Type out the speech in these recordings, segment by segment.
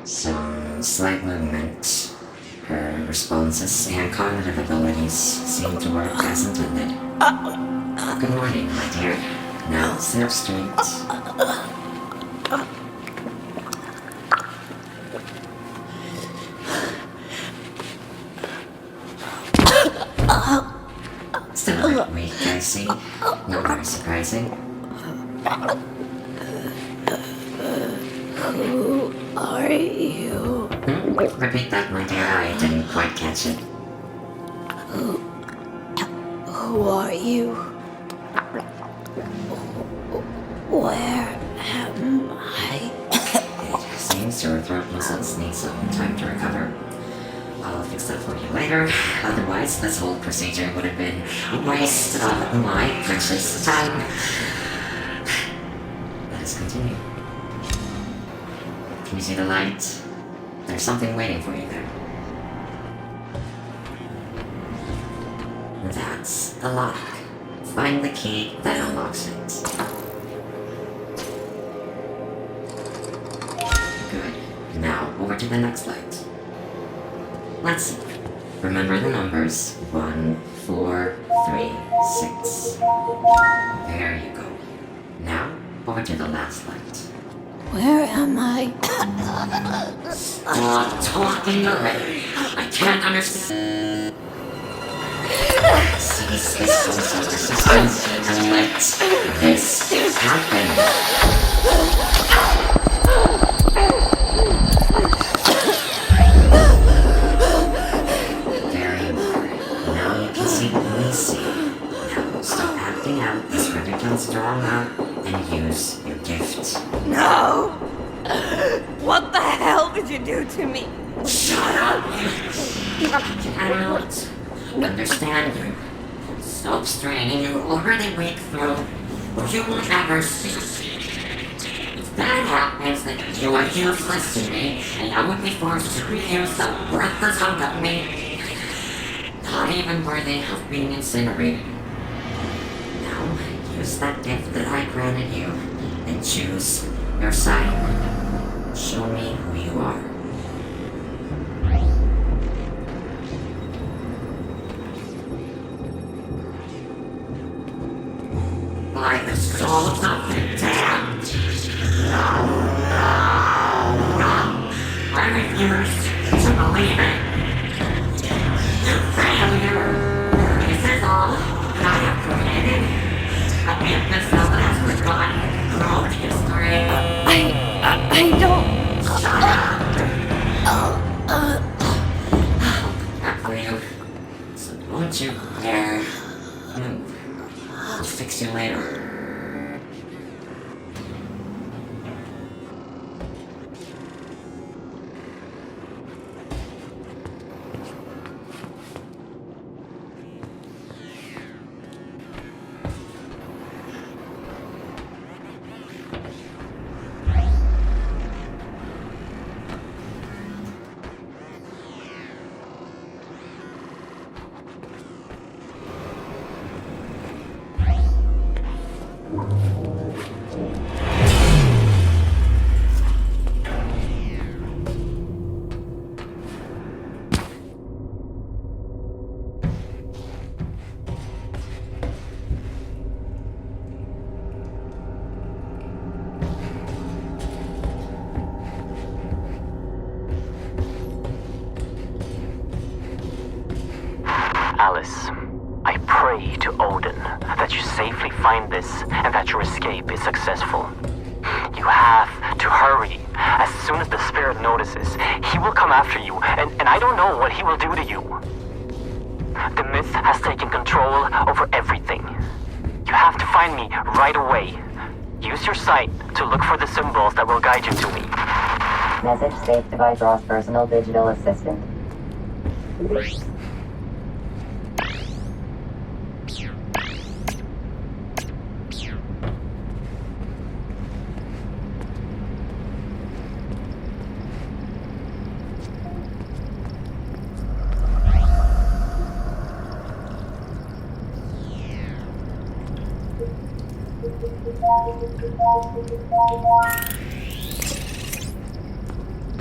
Some slight movement. Her responses and cognitive abilities seem to work as intended. Good morning, my dear. Now sit up straight. Still a bit weak, I see. Not very surprising. Who are you? Repeat that, my dear. I didn't quite catch it. Who are you? Where am I? It seems your throat muscles need some time to recover. I'll fix that for you later. Otherwise, this whole procedure would have been a waste of my precious time. Let us continue. Can you see the light? There's something waiting for you there. That's a lock. Find the key that unlocks it. Good. Now, over to the next light. Let's see. Remember the numbers. 1, 4, 3, 6. There you go. Now, over to the last light. Where am I? Stop talking already. I can't understand. Cease this social resistance and let this happen. There you are. Now you can see what we see. Now stop acting out this ridiculous drama and use your gift. No! What the hell did you do to me? Shut up! Cannot understand you. Stop straining your already weak throat, or you will never see. If that happens, then you are useless to me, and I would be forced to reuse the worthless hunk of me. Not even worthy of being incinerated. Now, use that gift that I granted you, and choose your side. Show me who you are. By the souls of the damned! No, no, no! I refuse to believe it! You failure! This is all that I have created. A business that has forgotten throughout history. I don't... Shut up! Not for you. So don't you dare move. I'll fix you later. Alice, I pray to Odin that you safely find this and that your escape is successful. You have to hurry. As soon as the spirit notices, he will come after you, and I don't know what he will do to you. The myth has taken control over everything. You have to find me right away. Use your sight to look for the symbols that will guide you to me. Message saved by Ross personal digital assistant.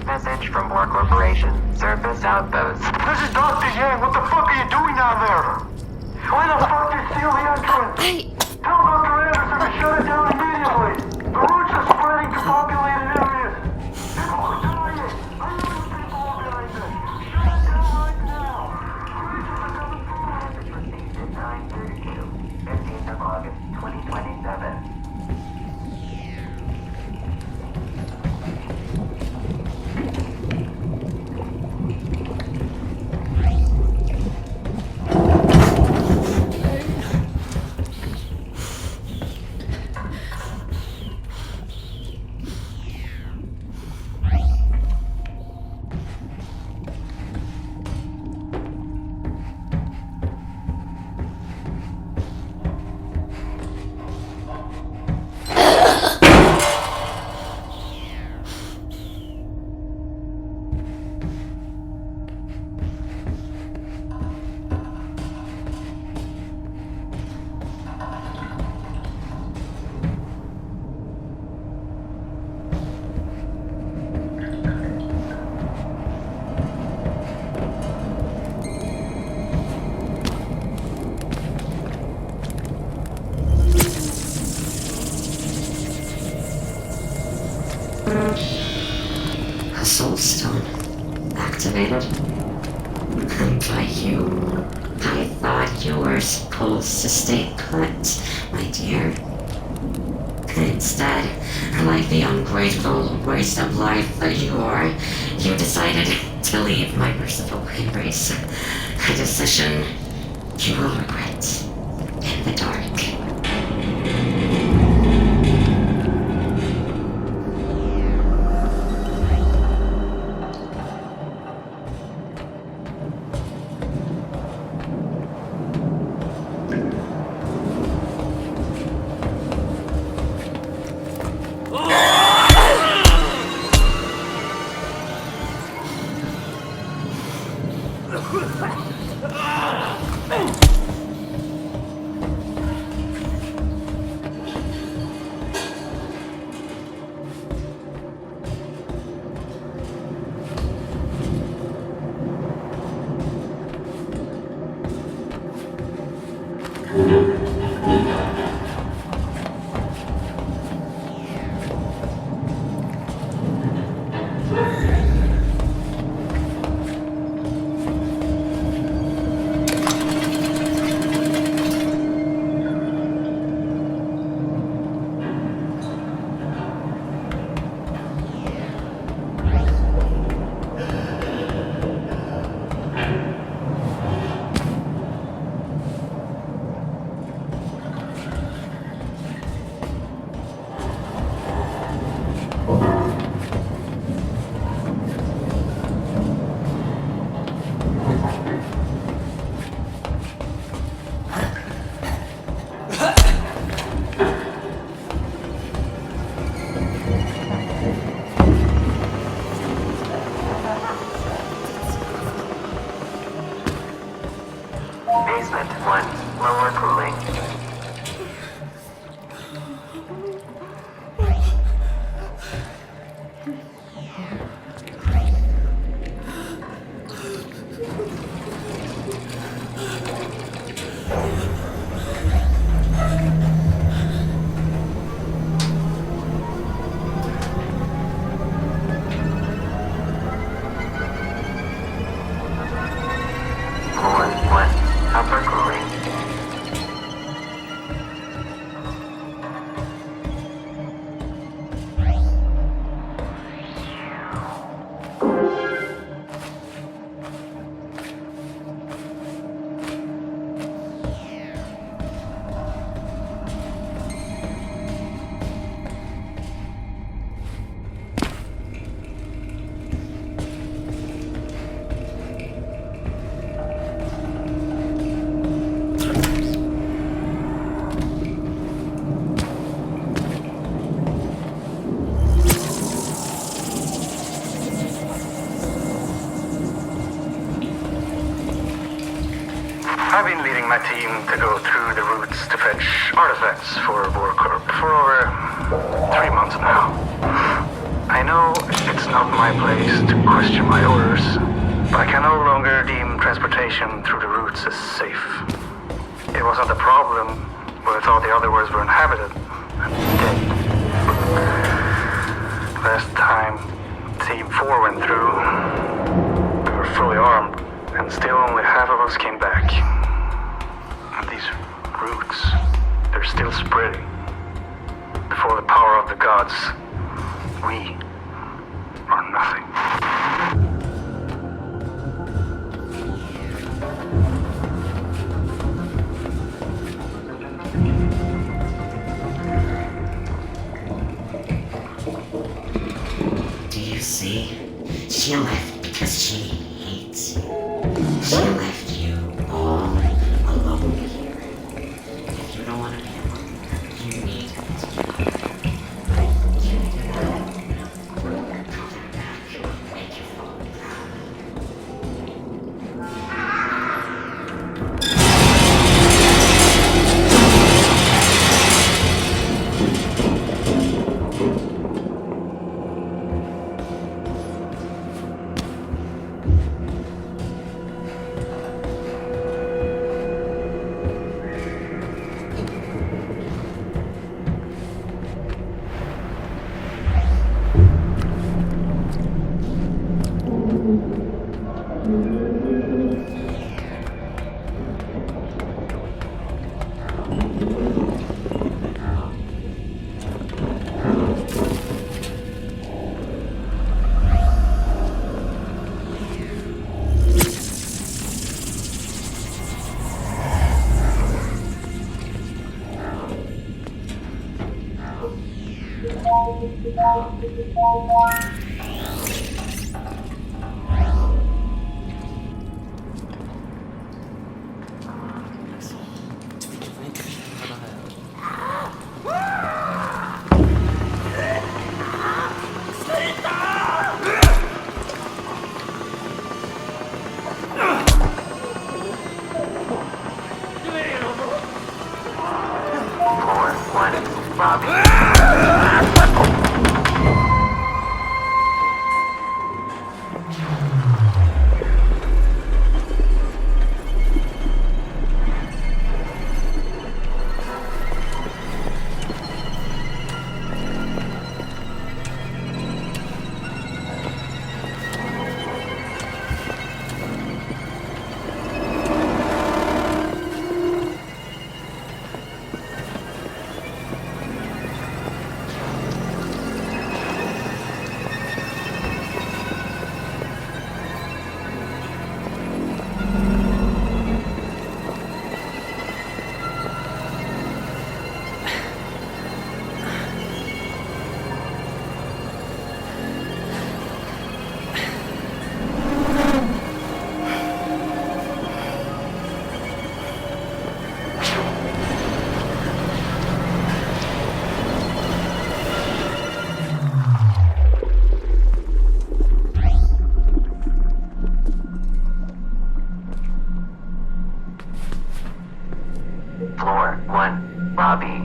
Message from War Corporation. Surface outpost. This is Dr. Yang. What the fuck are you doing down there? Why the fuck did you seal the entrance? Tell Dr. Anderson to shut it down immediately. The roots are spreading to populated areas. People are dying. I know the people organize it. Shut it down right now. Creatures are coming through. Received at 9:32, 15th of August, 2027. A soul stone activated? And by you, I thought you were supposed to stay put, my dear. Instead, like the ungrateful waste of life that you are, you decided to leave my merciful embrace. A decision you will regret in the dark. Basement 1, lower cooling. Upper cooling. I've been leading my team to go through the routes to fetch artifacts for Warcorp for over 3 months now. I know it's not my place to question my orders. But I can no longer deem transportation through the routes as safe. It wasn't a problem, but I thought the other worlds were inhabited and dead. Last time Team 4 went through, we were fully armed, and still only half of us came back. And these roots, they're still spreading. Before the power of the gods, we are nothing. Do you see? She left because she hates you. She left you all alone here. If you don't want to be alone, you need to make your phone. Floor 1, lobby.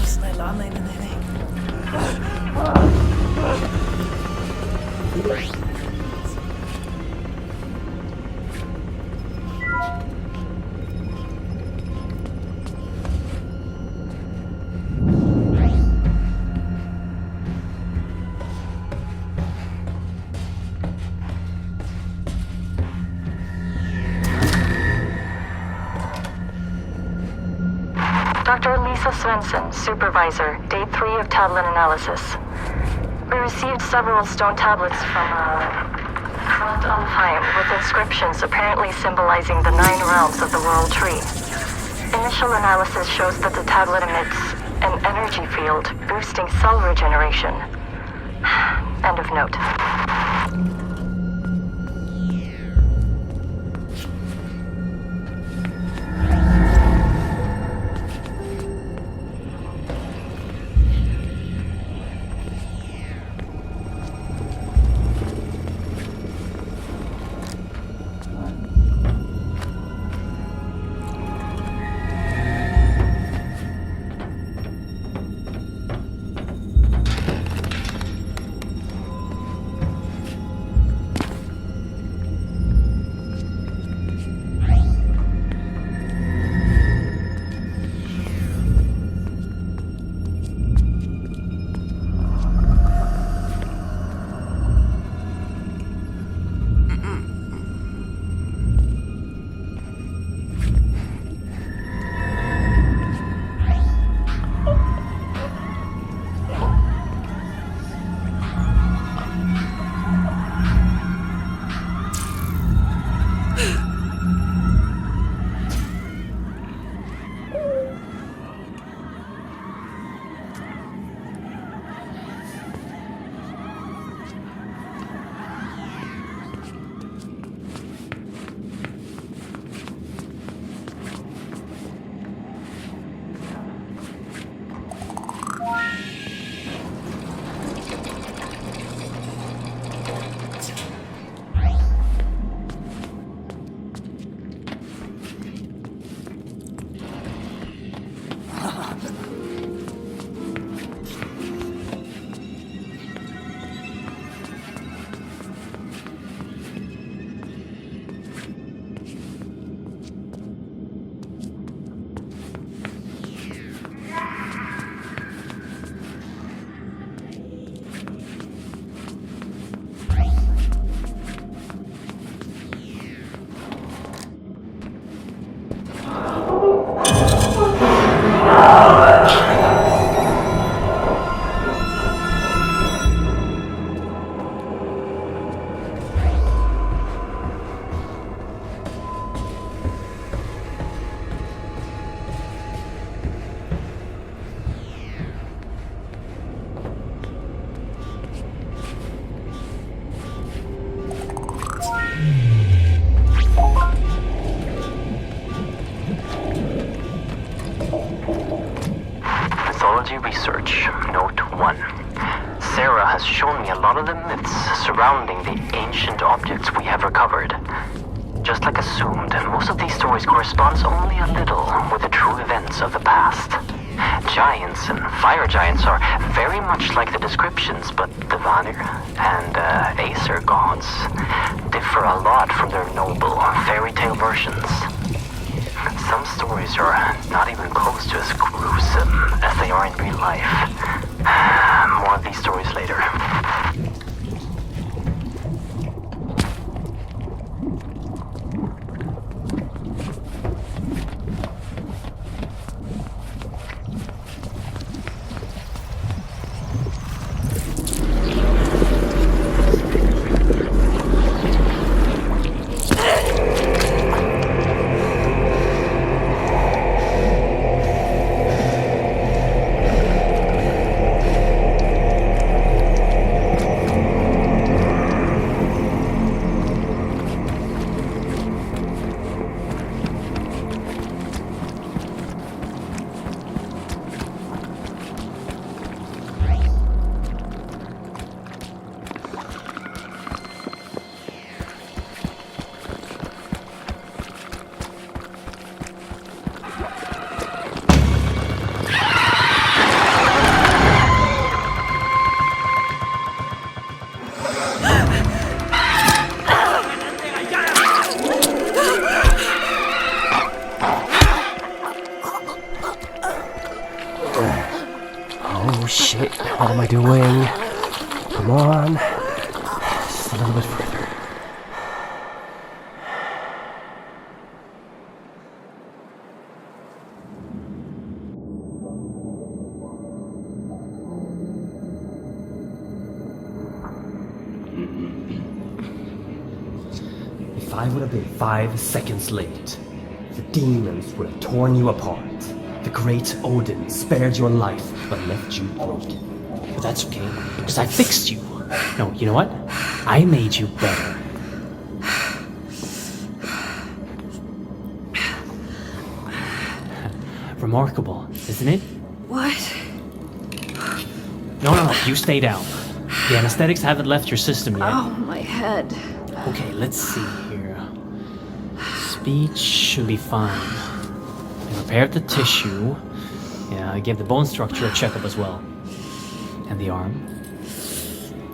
Snälla, nej. Dr. Lisa Svensson, Supervisor, Day 3 of tablet analysis. We received several stone tablets from Trondheim with inscriptions apparently symbolizing the 9 realms of the World Tree. Initial analysis shows that the tablet emits an energy field boosting cell regeneration. End of note. Research, Note 1. Sarah has shown me a lot of the myths surrounding the ancient objects we have recovered. Just like assumed, most of these stories corresponds only a little with the true events of the past. Giants and fire giants are very much like the descriptions, but the Vanir and Aesir gods differ a lot from their noble fairy tale versions. Some stories are not even close to as gruesome as they are in real life. More of these stories later. Oh shit, what am I doing? Come on. Just a little bit further. If I would have been 5 seconds late, the demons would have torn you apart. The great Odin spared your life, but left you broken. But that's okay, because I fixed you. No, you know what? I made you better. Remarkable, isn't it? What? No, you stay down. The anesthetics haven't left your system yet. Oh, my head. Okay, let's see here. Speech should be fine. I repaired the tissue. Yeah, I gave the bone structure a checkup as well. And the arm?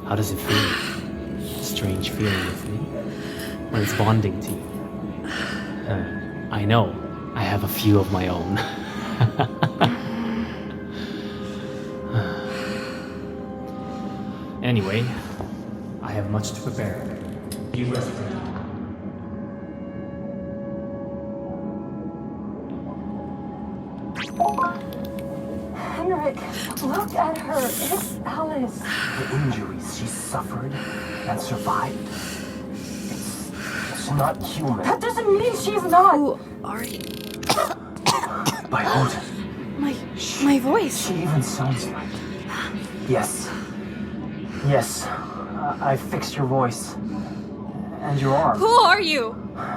How does it feel? Strange feeling, isn't it? When it's bonding to you. I know. I have a few of my own. Anyway, I have much to prepare. You rest for now. Henrik, look at her. It's Alice. The injuries she suffered and survived. It's not human. That doesn't mean she's not. Who are you? By Odin. My voice. She even sounds like... Yes. Yes. I fixed your voice. And your arm. Who are you?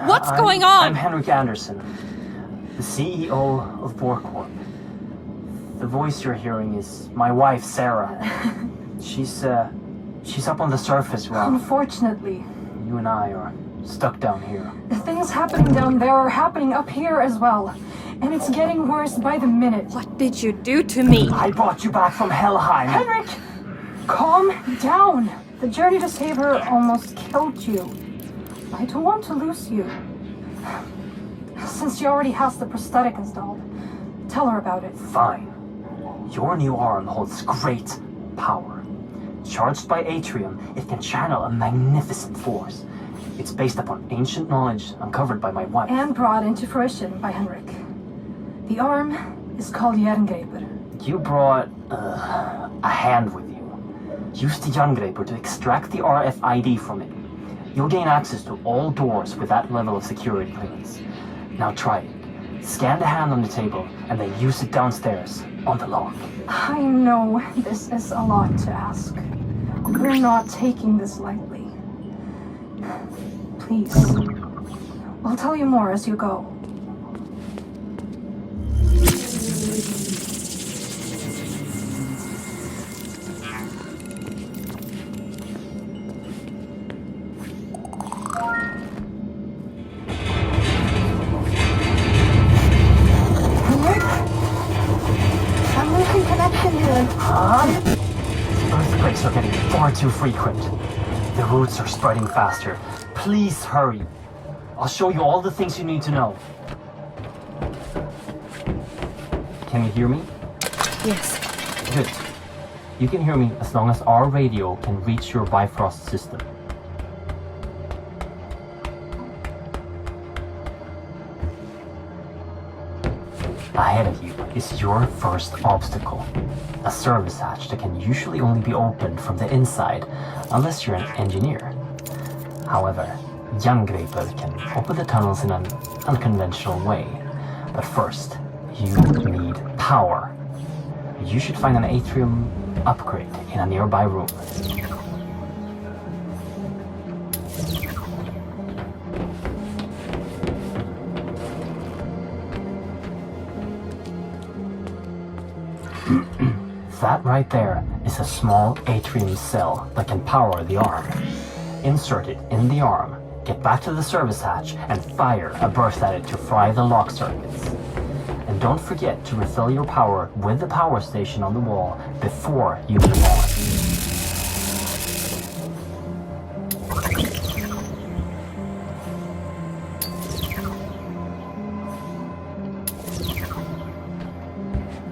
What's going on? I'm Henrik Anderson, the CEO of Borgcorp. The voice you're hearing is my wife, Sarah. She's up on the surface, Rob. Unfortunately, You and I are stuck down here. the things happening down there are happening up here as well. And it's getting worse by the minute. What did you do to me? I brought you back from Helheim. Henrik, calm down. The journey to save her almost killed you. I don't want to lose you. Since she already has the prosthetic installed, tell her about it. Fine. Your new arm holds great power. Charged by Atrium, it can channel a magnificent force. It's based upon ancient knowledge uncovered by my wife. And brought into fruition by Henrik. The arm is called Jerngreper. You brought a hand with you. Use the Jerngreper to extract the RFID from it. You'll gain access to all doors with that level of security clearance. Now try it. Scan the hand on the table and then use it downstairs on the lock. I know this is a lot to ask. We're not taking this lightly. Please. I'll tell you more as you go. I'm losing connection here. Earthquakes are getting far too frequent. The roots are spreading faster. Please hurry. I'll show you all the things you need to know. Can you hear me? Yes. Good. You can hear me as long as our radio can reach your Bifrost system. Ahead of you is your first obstacle. A service hatch that can usually only be opened from the inside, unless you're an engineer. However, Jerngreper can open the tunnels in an unconventional way. But first, you need power. You should find an atrium upgrade in a nearby room. That right there is a small atrium cell that can power the arm. Insert it in the arm, get back to the service hatch, and fire a burst at it to fry the lock circuits. And don't forget to refill your power with the power station on the wall before you move on.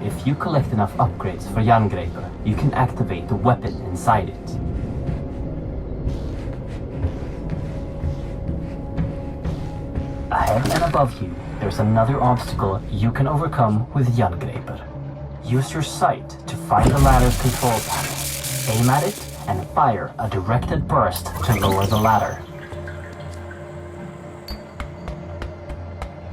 If if you collect enough upgrades for Jerngripper, you can activate the weapon inside it. Ahead and above you, there's another obstacle you can overcome with Jerngripper. Use your sight to find the ladder's control panel. Aim at it and fire a directed burst to lower the ladder.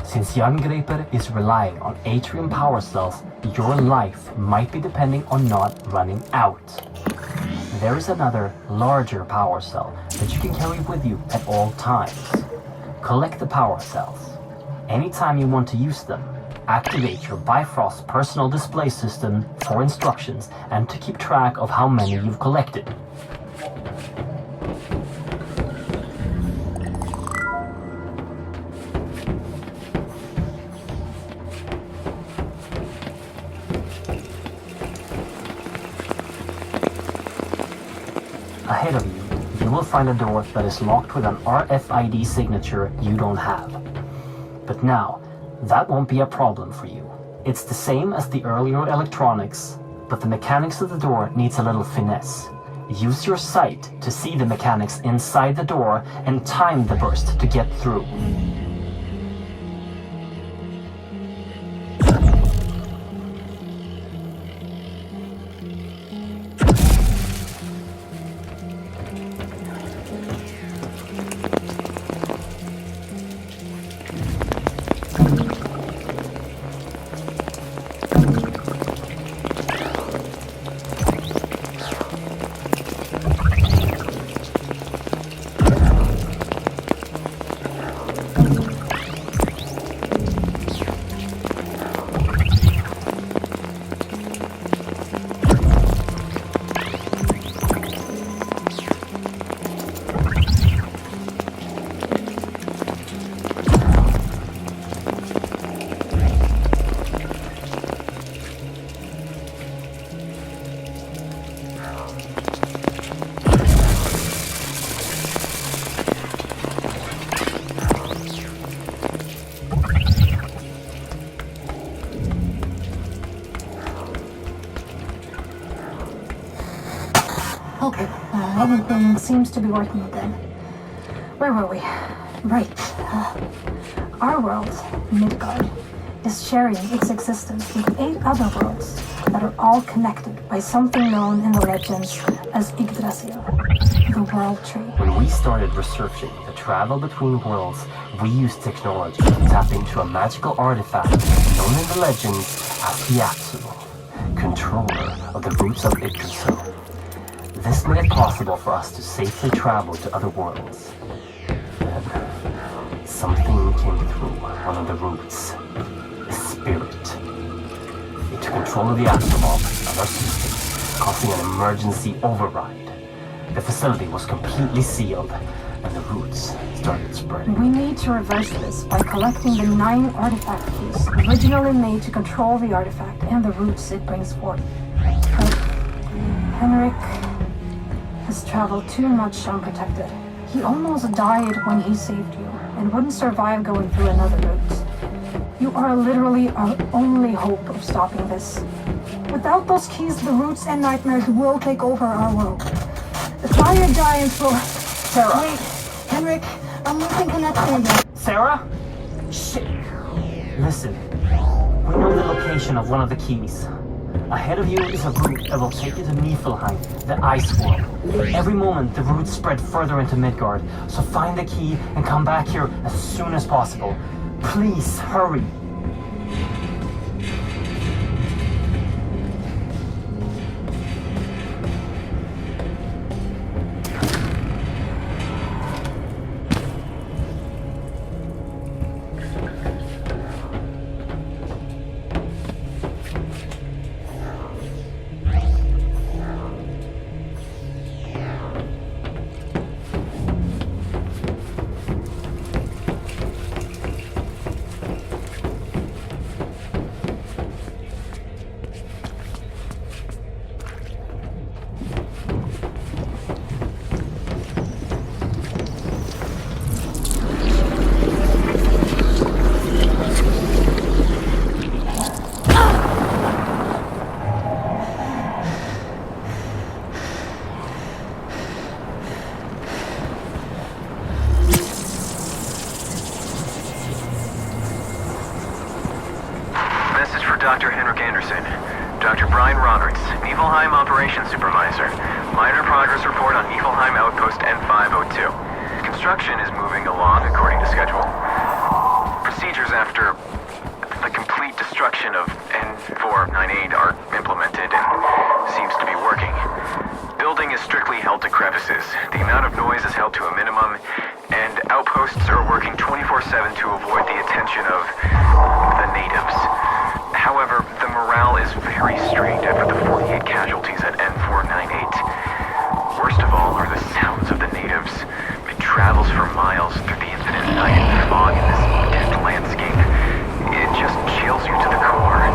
Since Jerngripper is relying on atrium power cells, your life might be depending on not running out. There is another, larger power cell that you can carry with you at all times. Collect the power cells. Anytime you want to use them, activate your Bifrost personal display system for instructions and to keep track of how many you've collected. Ahead of you, you will find a door that is locked with an RFID signature you don't have. But now, that won't be a problem for you. It's the same as the earlier electronics, but the mechanics of the door needs a little finesse. Use your sight to see the mechanics inside the door and time the burst to get through. Okay, everything seems to be working again. Where were we? Right. Our world, Midgard, is sharing its existence with 8 other worlds that are all connected by something known in the legends as Yggdrasil, the World Tree. When we started researching the travel between worlds, we used technology to tap into a magical artifact known in the legends as the Apsulov, controller of the roots of Yggdrasil. This made it possible for us to safely travel to other worlds. Then, something came through one of the roots. A spirit. It took control of the Apsulov and our systems, causing an emergency override. The facility was completely sealed, and the roots started spreading. We need to reverse this by collecting the 9 artifact keys originally made to control the artifact and the roots it brings forth. But Henrik has traveled too much unprotected. He almost died when he saved you, and wouldn't survive going through another route. You are literally our only hope of stopping this. Without those keys, the roots and nightmares will take over our world. The fire giants will... Sarah! Wait, Henrik, I'm losing connection again. Sarah? Shit! Listen, we know the location of one of the keys. Ahead of you is a route that will take you to Niflheim, the ice world. Every moment, the roots spread further into Midgard, so find the key and come back here as soon as possible. Please, hurry! Anderson. Dr. Brian Roberts, Niflheim Operations Supervisor. Minor progress report on Niflheim Outpost N502. Construction is moving along according to schedule. Procedures after the complete destruction of N498 are implemented and seems to be working. Building is strictly held to crevices. The amount of noise is held to a minimum, and outposts are working 24/7 to avoid the attention of the natives. However, the morale is very strained after the 48 casualties at N498. Worst of all are the sounds of the natives. It travels for miles through the infinite night and fog in this dense landscape. It just chills you to the core.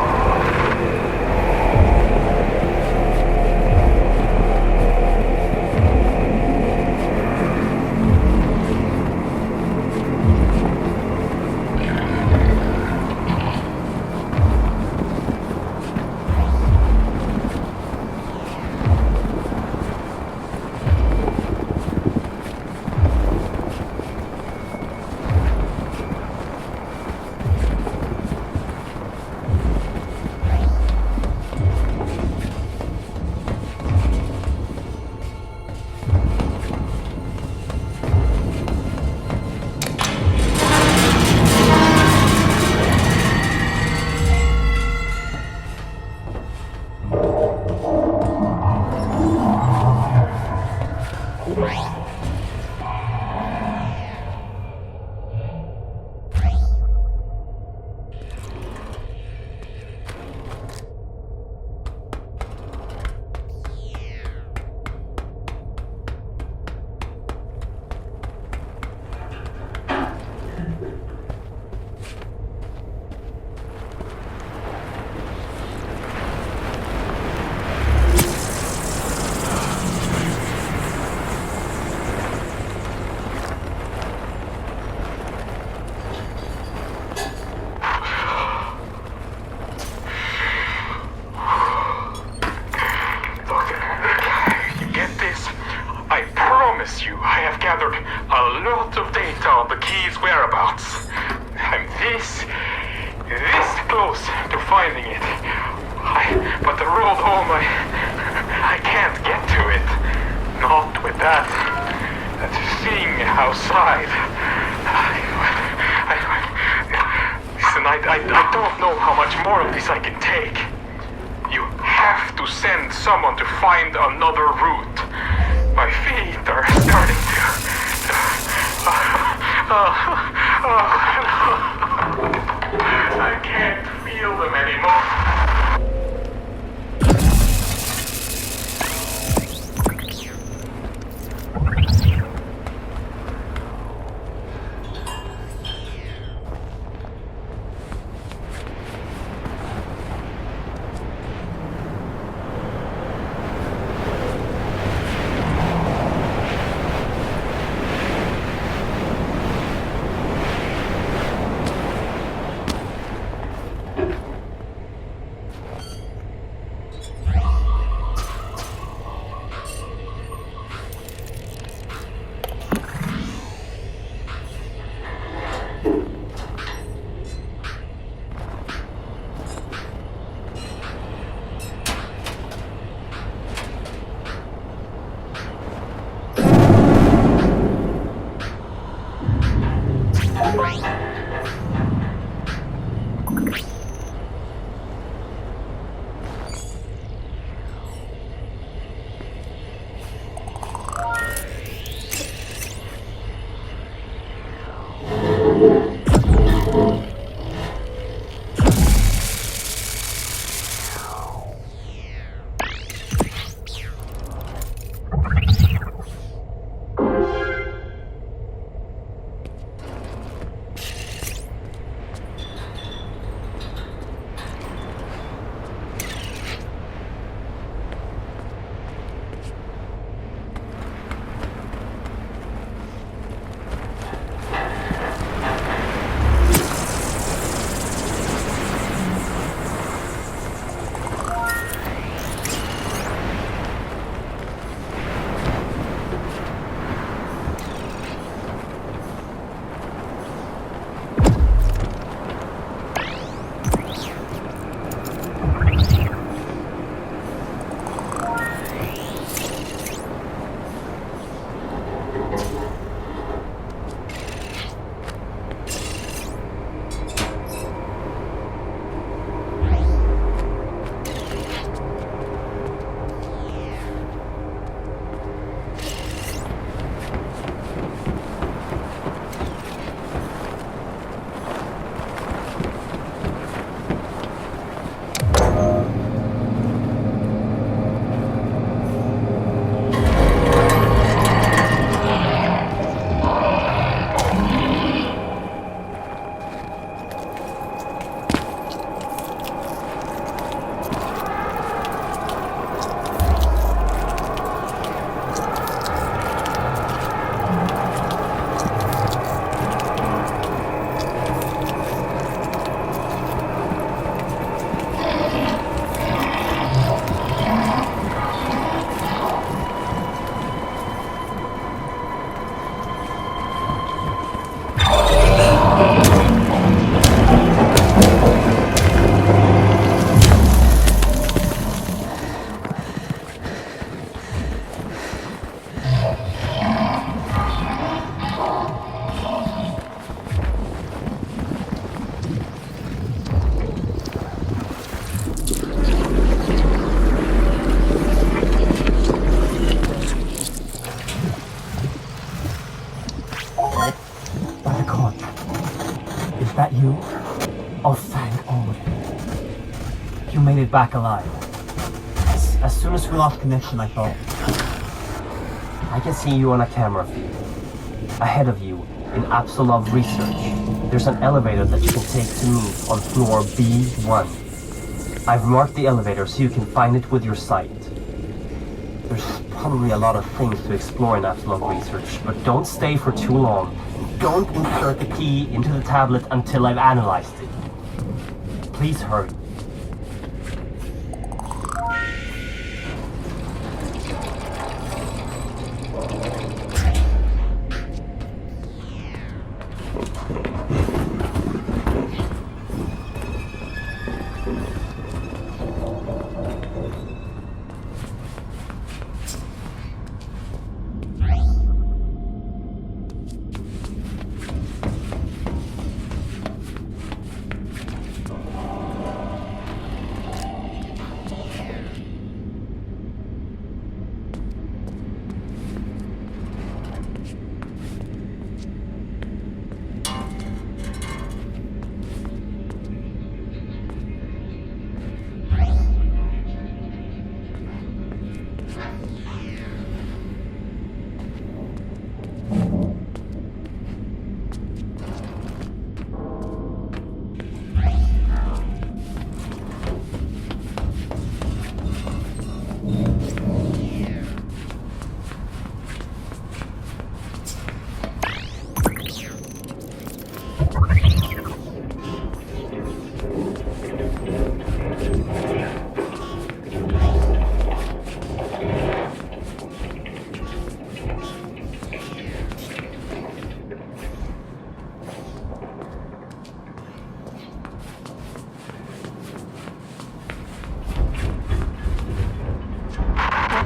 it back alive. As soon as we lost connection, I thought, I can see you on a camera feed. Ahead of you, in Apsulov Research, there's an elevator that you can take to me on floor B1. I've marked the elevator so you can find it with your sight. There's probably a lot of things to explore in Apsulov Research, but don't stay for too long. Don't insert the key into the tablet until I've analyzed it. Please hurry.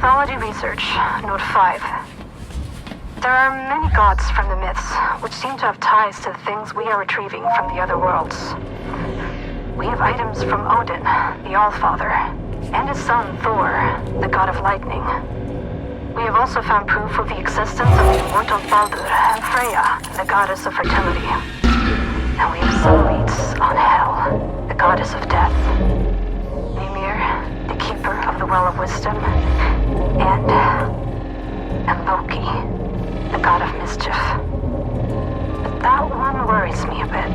Mythology Research, Note 5. There are many gods from the myths, which seem to have ties to the things we are retrieving from the other worlds. We have items from Odin, the Allfather, and his son Thor, the god of lightning. We have also found proof of the existence of the immortal Baldur and Freya, the goddess of fertility. And we have some leads on Hel, the goddess of death. Mimir, the keeper of the Well of Wisdom, and Loki, the god of mischief. But that one worries me a bit.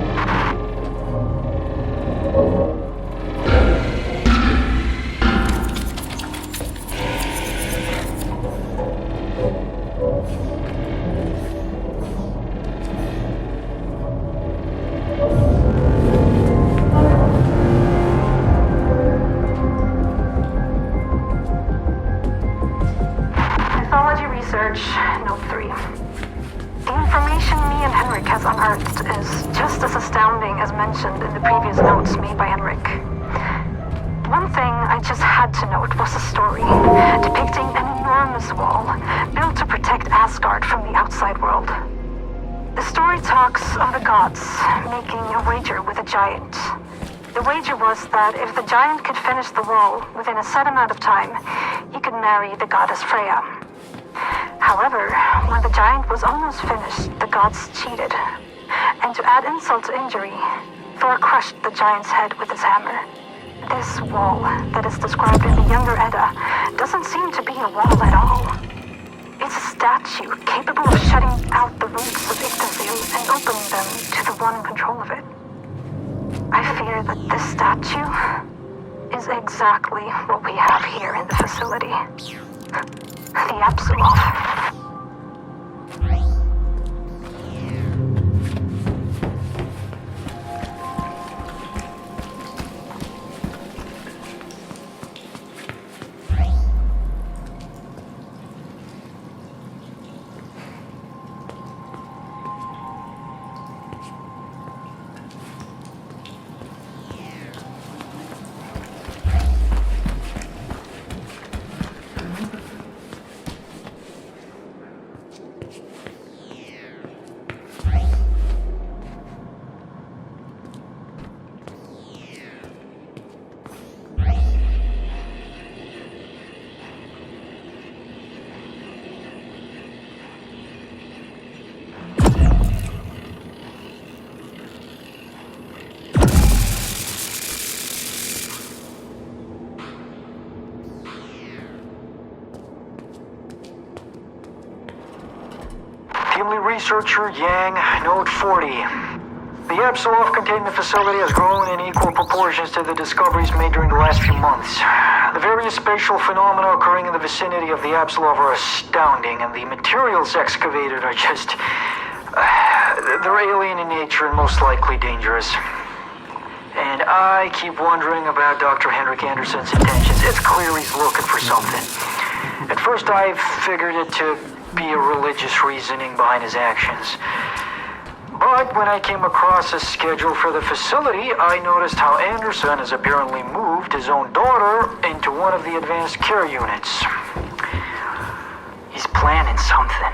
Note 3. The information me and Henrik has unearthed is just as astounding as mentioned in the previous notes made by Henrik. One thing I just had to note was a story depicting an enormous wall built to protect Asgard from the outside world. The story talks of the gods making a wager with a giant. The wager was that if the giant could finish the wall within a set amount of time, he could marry the goddess Freya. However, when the giant was almost finished, the gods cheated. And to add insult to injury, Thor crushed the giant's head with his hammer. This wall that is described in the Younger Edda doesn't seem to be a wall at all. It's a statue capable of shutting out the roots of Yggdrasil and opening them to the one in control of it. I fear that this statue is exactly what we have here in the facility. The Apsulov. Team lead researcher Yang, Note 40. The Apsulov containment facility has grown in equal proportions to the discoveries made during the last few months. The various spatial phenomena occurring in the vicinity of the Apsulov are astounding, and the materials excavated are just... they're alien in nature and most likely dangerous. And I keep wondering about Dr. Henrik Anderson's intentions. It's clear he's looking for something. At first I figured it to be a religious reasoning behind his actions. But when I came across a schedule for the facility, I noticed how Anderson has apparently moved his own daughter into one of the advanced care units. He's planning something.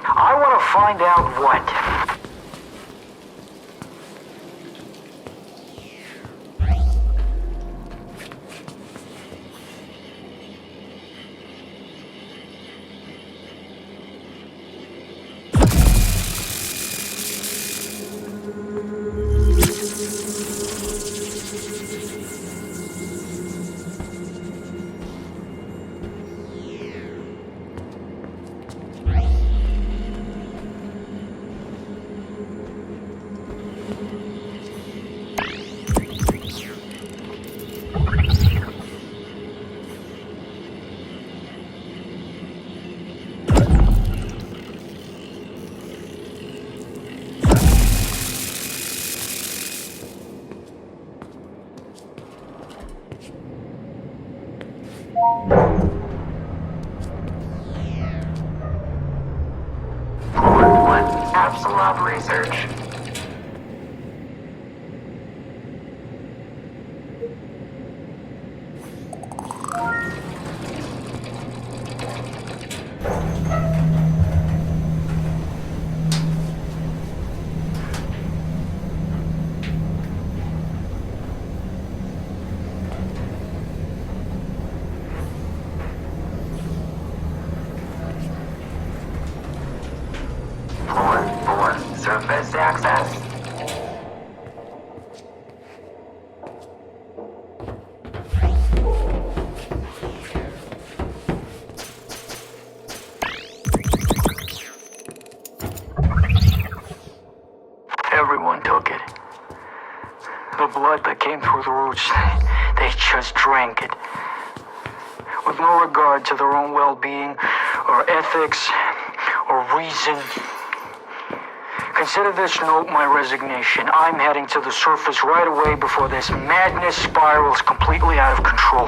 I want to find out what. Apsulov research. Surface access. Everyone took it. The blood that came through the roots, they just drank it. With no regard to their own well-being, or ethics, or reason. Consider this note my resignation. I'm heading to the surface right away before this madness spirals completely out of control.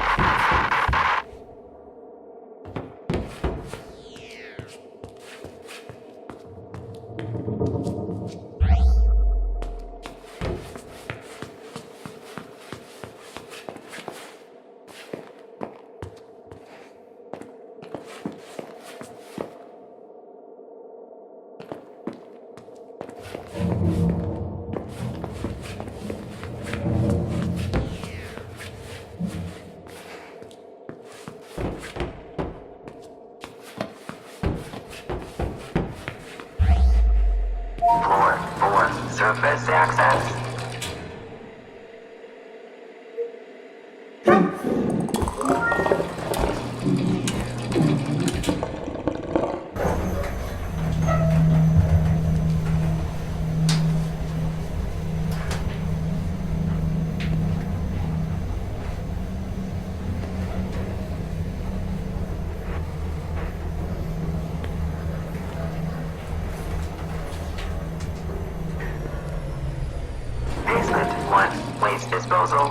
Floor 4, surface access. Basement 1, waste disposal.